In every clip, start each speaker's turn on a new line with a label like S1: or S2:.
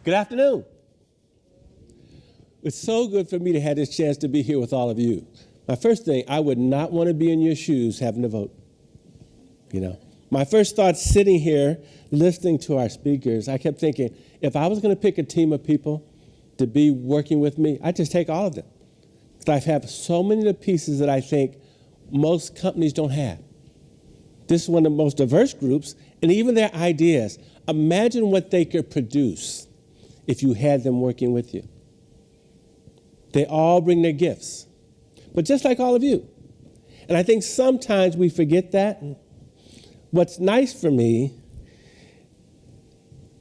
S1: Good afternoon. It's so good for me to have this chance to be here with all of you. My first thing, I would not want to be in your shoes having to vote. My first thought sitting here, listening to our speakers, I kept thinking, if I was going to pick a team of people to be working with me, I'd just take all of them. Because I have so many of the pieces that I think most companies don't have. This is one of the most diverse groups, and even their ideas. Imagine what they could produce if you had them working with you. They all bring their gifts, but just like all of you. And I think sometimes we forget that. What's nice for me,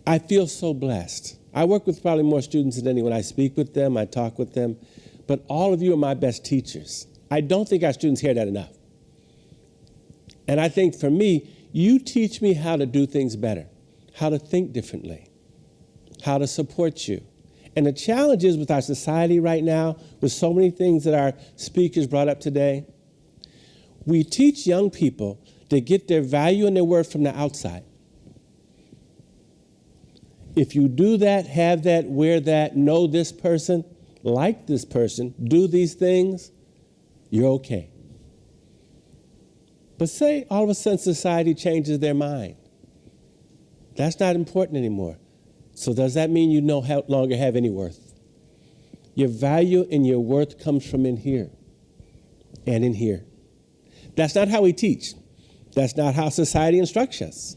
S1: I feel so blessed. I work with probably more students than anyone. I speak with them, I talk with them, but all of you are my best teachers. I don't think our students hear that enough. And I think for me, you teach me how to do things better, how to think differently, how to support you. And the challenge is with our society right now, with so many things that our speakers brought up today, we teach young people to get their value and their worth from the outside. If you do that, have that, wear that, know this person, like this person, do these things, you're okay. But say all of a sudden society changes their mind. That's not important anymore. So does that mean you no longer have any worth? Your value and your worth comes from in here and in here. That's not how we teach. That's not how society instructs us.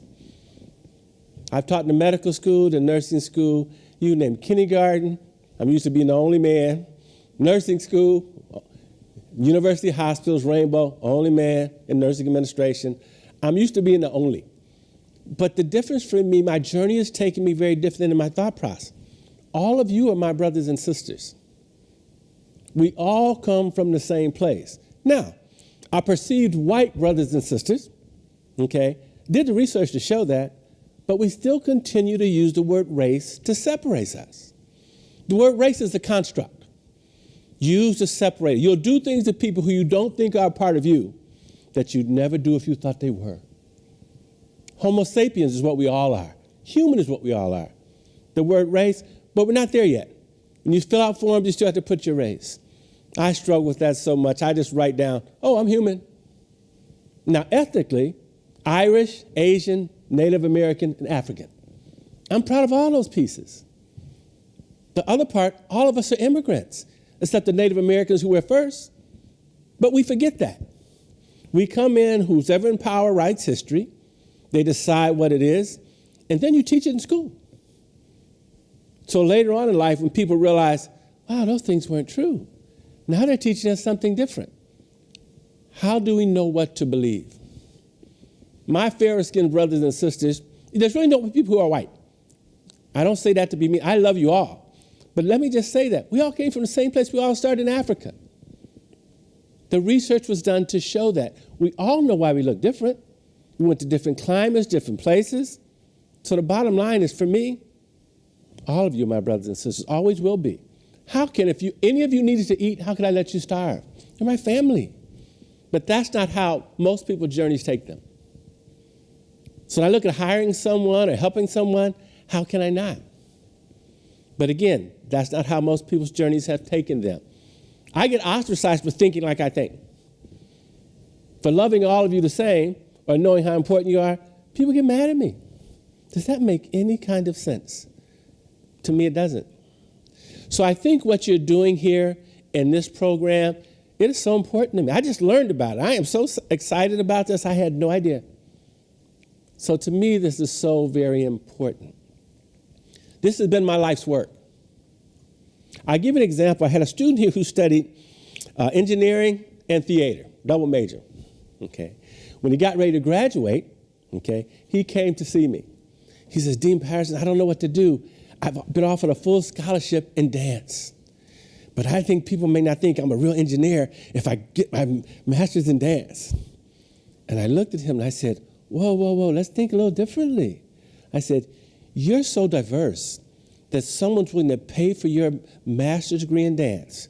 S1: I've taught in the medical school, the nursing school, you name kindergarten. I'm used to being the only man. Nursing school, university hospitals, Rainbow, only man in nursing administration. I'm used to being the only. But the difference for me, my journey has taken me very different in my thought process. All of you are my brothers and sisters. We all come from the same place. Now, our perceived white brothers and sisters, did the research to show that, but we still continue to use the word race to separate us. The word race is a construct used to separate. You'll do things to people who you don't think are a part of you that you'd never do if you thought they were. Homo sapiens is what we all are. Human is what we all are. The word race, but we're not there yet. When you fill out forms, you still have to put your race. I struggle with that so much. I just write down, oh, I'm human. Now, ethnically, Irish, Asian, Native American, and African. I'm proud of all those pieces. The other part, all of us are immigrants, except the Native Americans who were first. But we forget that. We come in, who's ever in power writes history. They decide what it is, and then you teach it in school. So later on in life, when people realize, wow, those things weren't true, now they're teaching us something different. How do we know what to believe? My fair-skinned brothers and sisters, there's really no people who are white. I don't say that to be mean. I love you all. But let me just say that. We all came from the same place. We all started in Africa. The research was done to show that. We all know why we look different. We went to different climates, different places. So the bottom line is, for me, all of you, my brothers and sisters, always will be. How can, if any of you needed to eat, how could I let you starve? You're my family. But that's not how most people's journeys take them. So when I look at hiring someone or helping someone, how can I not? But again, that's not how most people's journeys have taken them. I get ostracized for thinking like I think. For loving all of you the same, or knowing how important you are, people get mad at me. Does that make any kind of sense? To me, it doesn't. So I think what you're doing here in this program, it is so important to me. I just learned about it. I am so excited about this, I had no idea. So to me, this is so very important. This has been my life's work. I'll give you an example. I had a student here who studied engineering and theater, double major. When he got ready to graduate, he came to see me. He says, Dean Patterson, I don't know what to do. I've been offered a full scholarship in dance. But I think people may not think I'm a real engineer if I get my master's in dance. And I looked at him and I said, whoa, let's think a little differently. I said, you're so diverse that someone's willing to pay for your master's degree in dance,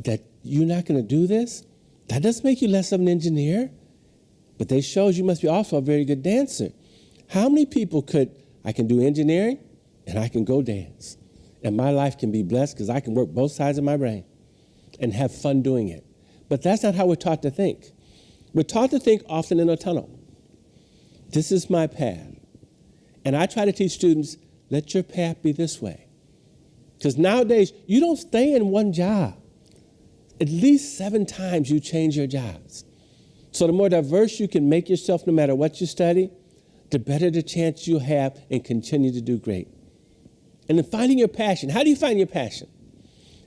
S1: that you're not going to do this? That doesn't make you less of an engineer. But they shows you must be also a very good dancer. How many people I can do engineering, and I can go dance. And my life can be blessed because I can work both sides of my brain and have fun doing it. But that's not how we're taught to think. We're taught to think often in a tunnel. This is my path. And I try to teach students, let your path be this way. Because nowadays, you don't stay in one job. At least 7 times you change your jobs. So the more diverse you can make yourself no matter what you study, the better the chance you'll have and continue to do great. And then finding your passion. How do you find your passion?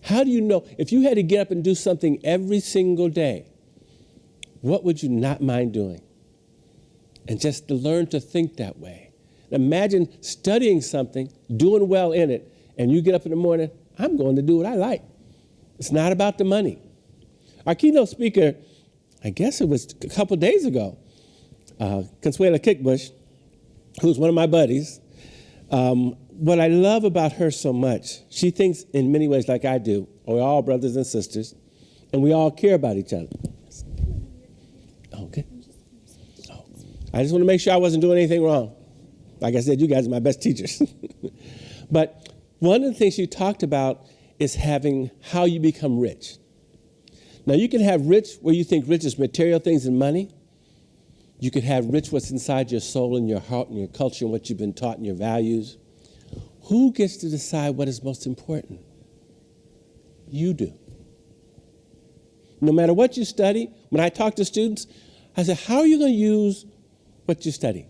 S1: How do you know if you had to get up and do something every single day, what would you not mind doing? And just to learn to think that way. Imagine studying something, doing well in it, and you get up in the morning, I'm going to do what I like. It's not about the money. Our keynote speaker, I guess it was a couple days ago, Consuela Kickbush, who's one of my buddies, what I love about her so much, she thinks in many ways like I do. We're all brothers and sisters, and we all care about each other. Okay. Oh, I just want to make sure I wasn't doing anything wrong. Like I said, you guys are my best teachers. But one of the things she talked about is having how you become rich. Now, you can have rich where you think rich is material things and money. You could have rich what's inside your soul and your heart and your culture and what you've been taught and your values. Who gets to decide what is most important? You do. No matter what you study, when I talk to students, I say, how are you going to use what you study?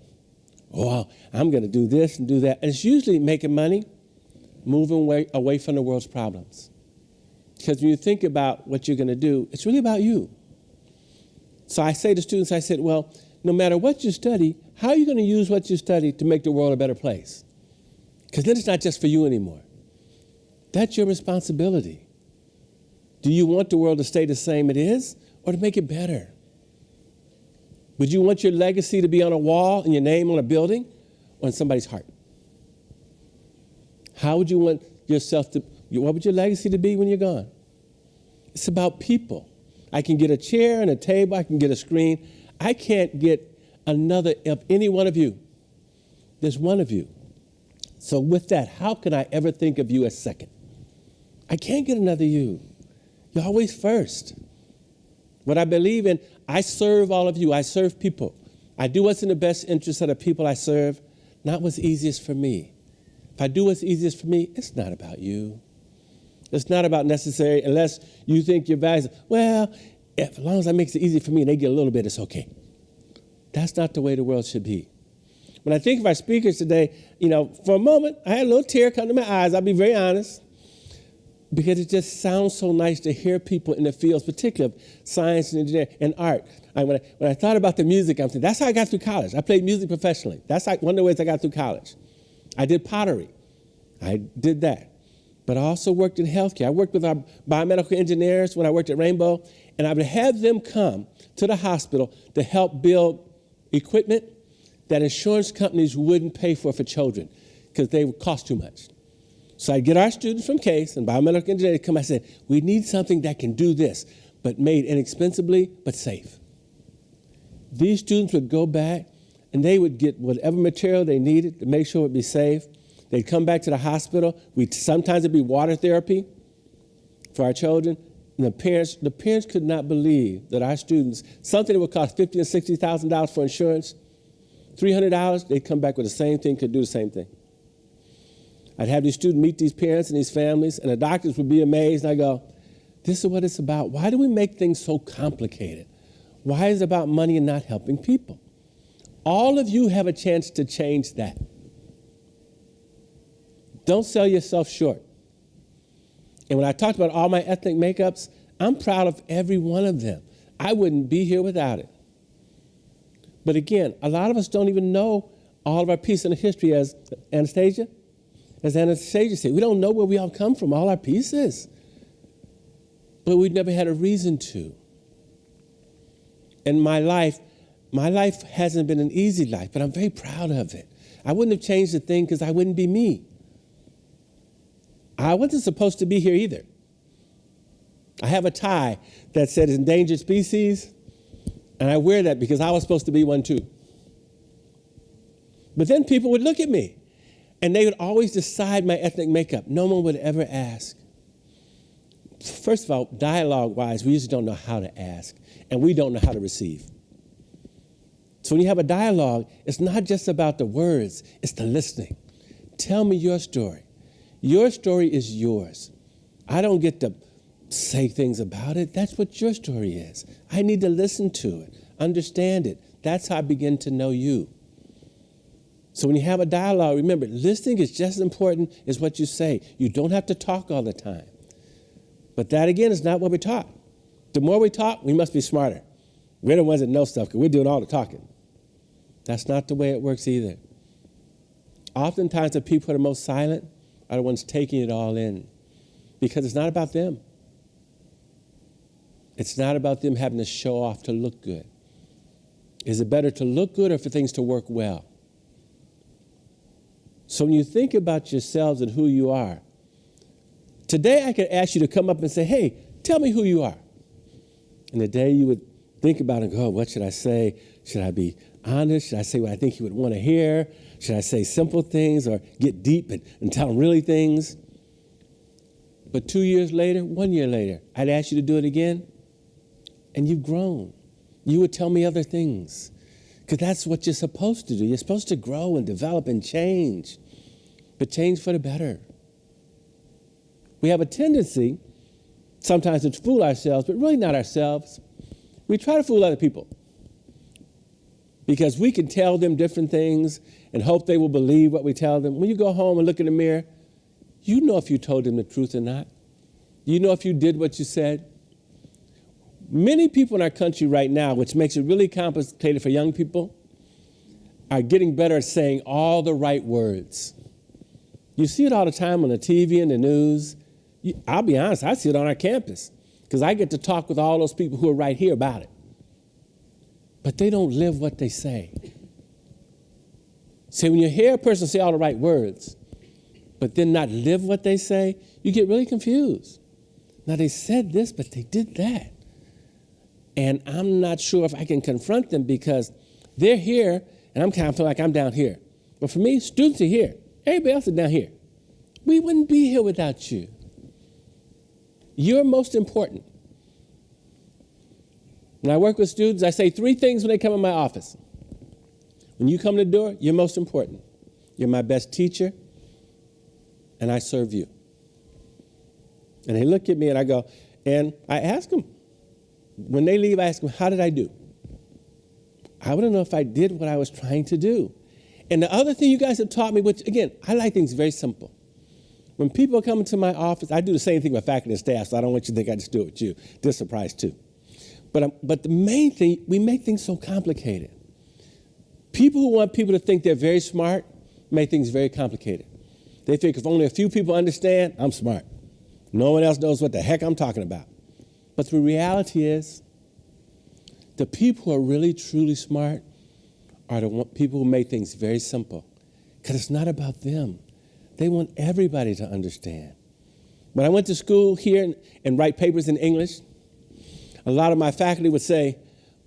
S1: Oh, well, I'm going to do this and do that. And it's usually making money, moving away from the world's problems. Because when you think about what you're going to do, it's really about you. So I say to students, I said, well, no matter what you study, how are you going to use what you study to make the world a better place? Because then it's not just for you anymore. That's your responsibility. Do you want the world to stay the same it is or to make it better? Would you want your legacy to be on a wall and your name on a building or in somebody's heart? How would you want yourself to, what would your legacy to be when you're gone? It's about people. I can get a chair and a table, I can get a screen. I can't get another of any one of you. There's one of you. So with that, how can I ever think of you as second? I can't get another you. You're always first. What I believe in, I serve all of you. I serve people. I do what's in the best interest of the people I serve, not what's easiest for me. If I do what's easiest for me, it's not about you. It's not about necessary, unless you think your values, well, as long as that makes it easy for me and they get a little bit, it's okay. That's not the way the world should be. When I think of our speakers today, for a moment, I had a little tear come to my eyes. I'll be very honest. Because it just sounds so nice to hear people in the fields, particularly of science and engineering and art. When I thought about the music, I'm thinking, that's how I got through college. I played music professionally. That's one of the ways I got through college. I did pottery. I did that. But I also worked in healthcare. I worked with our biomedical engineers when I worked at Rainbow, and I would have them come to the hospital to help build equipment that insurance companies wouldn't pay for children because they would cost too much. So I'd get our students from Case and biomedical engineering to come. I said, we need something that can do this, but made inexpensively, but safe. These students would go back, and they would get whatever material they needed to make sure it would be safe. They'd come back to the hospital. Sometimes it'd be water therapy for our children. And the parents could not believe that our students, something that would cost $50,000 and $60,000 for insurance, $300, they'd come back with the same thing, could do the same thing. I'd have these students meet these parents and these families, and the doctors would be amazed. And I go, this is what it's about. Why do we make things so complicated? Why is it about money and not helping people? All of you have a chance to change that. Don't sell yourself short. And when I talked about all my ethnic makeups, I'm proud of every one of them. I wouldn't be here without it. But again, a lot of us don't even know all of our pieces in the history, as Anastasia said. We don't know where we all come from, all our pieces. But we've never had a reason to. And my life hasn't been an easy life, but I'm very proud of it. I wouldn't have changed a thing because I wouldn't be me. I wasn't supposed to be here either. I have a tie that said endangered species, and I wear that because I was supposed to be one too. But then people would look at me, And they would always decide my ethnic makeup. No one would ever ask. First of all, dialogue-wise, we usually don't know how to ask, and we don't know how to receive. So when you have a dialogue, it's not just about the words, it's the listening. Tell me your story. Your story is yours. I don't get to say things about it. That's what your story is. I need to listen to it, understand it. That's how I begin to know you. So when you have a dialogue, remember, listening is just as important as what you say. You don't have to talk all the time. But that, again, is not what we're taught. The more we talk, we must be smarter. We're the ones that know stuff because we're doing all the talking. That's not the way it works either. Oftentimes, the people who are most silent are the ones taking it all in because it's not about them. It's not about them having to show off to look good. Is it better to look good or for things to work well? So when you think about yourselves and who you are, today I could ask you to come up and say, hey, tell me who you are. And the day you would think about it and go, oh, what should I say? Should I be honest? Should I say what I think he would want to hear? Should I say simple things or get deep and tell him really things? But 2 years later, 1 year later, I'd ask you to do it again, and you've grown. You would tell me other things. Because that's what you're supposed to do. You're supposed to grow and develop and change, but change for the better. We have a tendency sometimes to fool ourselves, but really not ourselves. We try to fool other people because we can tell them different things and hope they will believe what we tell them. When you go home and look in the mirror, you know if you told them the truth or not. You know if you did what you said. Many people in our country right now, which makes it really complicated for young people, are getting better at saying all the right words. You see it all the time on the TV and the news. I'll be honest, I see it on our campus because I get to talk with all those people who are right here about it. But they don't live what they say. See, when you hear a person say all the right words, but then not live what they say, you get really confused. Now, they said this, but they did that. And I'm not sure if I can confront them because they're here, and I'm kind of feel like I'm down here. But for me, students are here. Everybody else is down here. We wouldn't be here without you. You're most important. When I work with students, I say 3 things when they come in my office. When you come to the door, you're most important. You're my best teacher, and I serve you. And they look at me, and I go, and I ask them. When they leave, I ask them, how did I do? I want to know if I did what I was trying to do. And the other thing you guys have taught me, which, again, I like things very simple. When people come into my office, I do the same thing with faculty and staff, so I don't want you to think I just do it with you. This is a surprise, too. But the main thing, we make things so complicated. People who want people to think they're very smart make things very complicated. They think if only a few people understand, I'm smart. No one else knows what the heck I'm talking about. But the reality is, the people who are really, truly smart are the people who make things very simple. Because it's not about them. They want everybody to understand. When I went to school here and write papers in English, a lot of my faculty would say,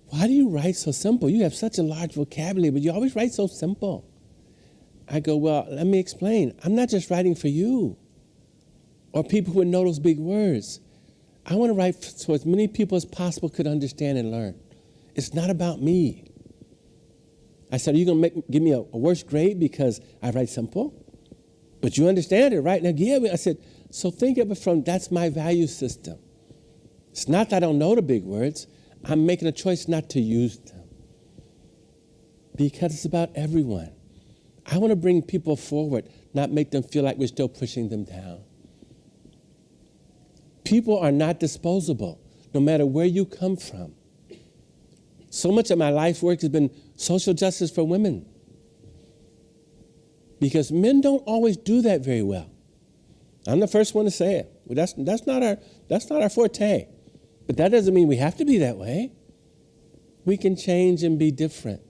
S1: why do you write so simple? You have such a large vocabulary, but you always write so simple. I go, well, let me explain. I'm not just writing for you or people who would know those big words. I want to write so as many people as possible could understand and learn. It's not about me. I said, are you going to give me a worse grade because I write simple? But you understand it, right? Now, yeah, I said, so think of it from, that's my value system. It's not that I don't know the big words. I'm making a choice not to use them because it's about everyone. I want to bring people forward, not make them feel like we're still pushing them down. People are not disposable, no matter where you come from. So much of my life work has been social justice for women because men don't always do that very well. I'm the first one to say it. Well, that's not our forte. But that doesn't mean we have to be that way. We can change and be different.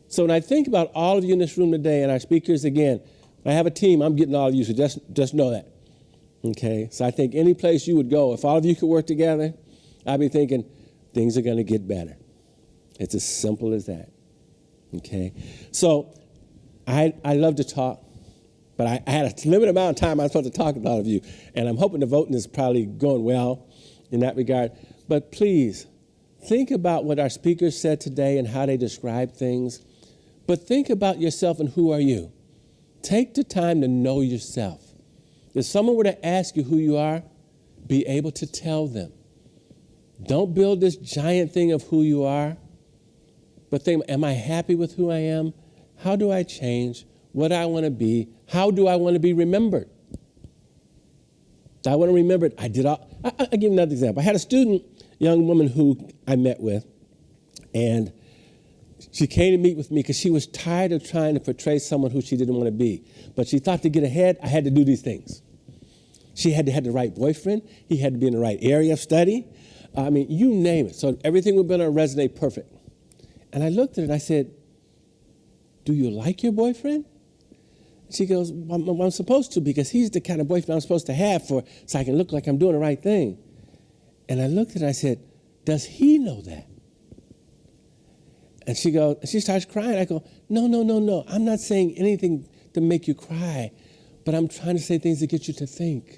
S1: So when I think about all of you in this room today and our speakers again, I have a team. I'm getting all of you, so just know that. Okay? So I think any place you would go, if all of you could work together, I'd be thinking things are going to get better. It's as simple as that. Okay? So I love to talk. But I had a limited amount of time I was supposed to talk to all of you. And I'm hoping the voting is probably going well in that regard. But please, think about what our speakers said today and how they describe things. But think about yourself and who are you. Take the time to know yourself. If someone were to ask you who you are, be able to tell them. Don't build this giant thing of who you are, but think, am I happy with who I am? How do I change? What do I want to be? How do I want to be remembered? I want to remember it. I'll give you another example. I had a student, young woman who I met with, and she came to meet with me because she was tired of trying to portray someone who she didn't want to be. But she thought to get ahead, I had to do these things. She had to have the right boyfriend. He had to be in the right area of study. I mean, you name it. So everything would be on her resume perfect. And I looked at her and I said, do you like your boyfriend? She goes, well, I'm supposed to, because he's the kind of boyfriend I'm supposed to have so I can look like I'm doing the right thing. And I looked at her and I said, does he know that? And she starts crying. I go, no. I'm not saying anything to make you cry, but I'm trying to say things to get you to think.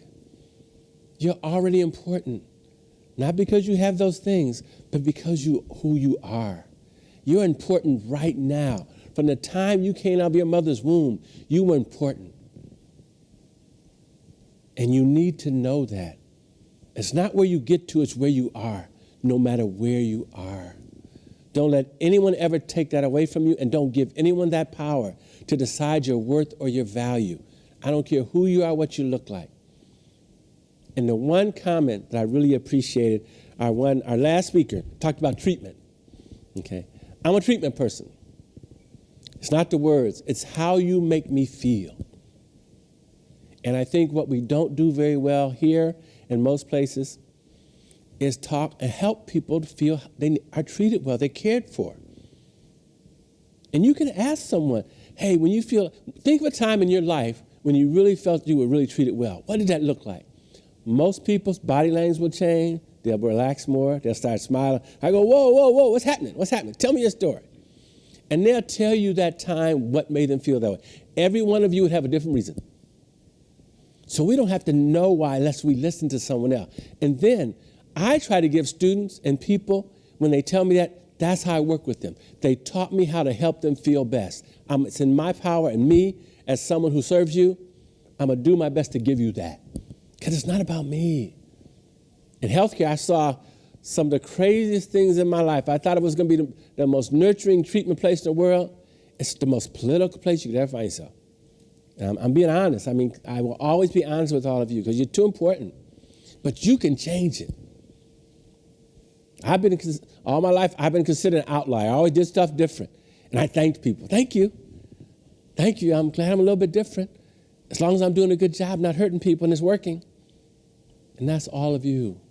S1: You're already important. Not because you have those things, but because who you are. You're important right now. From the time you came out of your mother's womb, you were important. And you need to know that. It's not where you get to, it's where you are, no matter where you are. Don't let anyone ever take that away from you, and don't give anyone that power to decide your worth or your value. I don't care who you are, what you look like. And the one comment that I really appreciated, our last speaker talked about treatment. Okay, I'm a treatment person. It's not the words, it's how you make me feel. And I think what we don't do very well here in most places is talk and help people to feel they are treated well, they're cared for. And you can ask someone, hey, when you think of a time in your life when you really felt you were really treated well. What did that look like? Most people's body language will change. They'll relax more. They'll start smiling. I go, whoa, what's happening? What's happening? Tell me your story. And they'll tell you that time what made them feel that way. Every one of you would have a different reason. So we don't have to know why unless we listen to someone else. And then I try to give students and people, when they tell me that, that's how I work with them. They taught me how to help them feel best. It's in my power, and me, as someone who serves you, I'm going to do my best to give you that. Because it's not about me. In healthcare, I saw some of the craziest things in my life. I thought it was going to be the most nurturing treatment place in the world. It's the most political place you could ever find yourself. And I'm being honest. I mean, I will always be honest with all of you because you're too important. But you can change it. All my life, I've been considered an outlier. I always did stuff different. And I thanked people. Thank you. Thank you. I'm glad I'm a little bit different. As long as I'm doing a good job, not hurting people, and it's working. And that's all of you.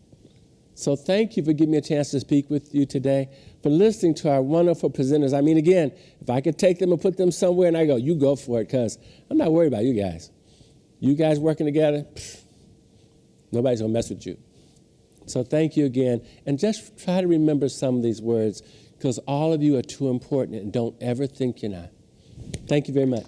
S1: So thank you for giving me a chance to speak with you today, for listening to our wonderful presenters. I mean, again, if I could take them and put them somewhere and I go, you go for it, because I'm not worried about you guys. You guys working together, nobody's going to mess with you. So thank you again. And just try to remember some of these words, because all of you are too important, and don't ever think you're not. Thank you very much.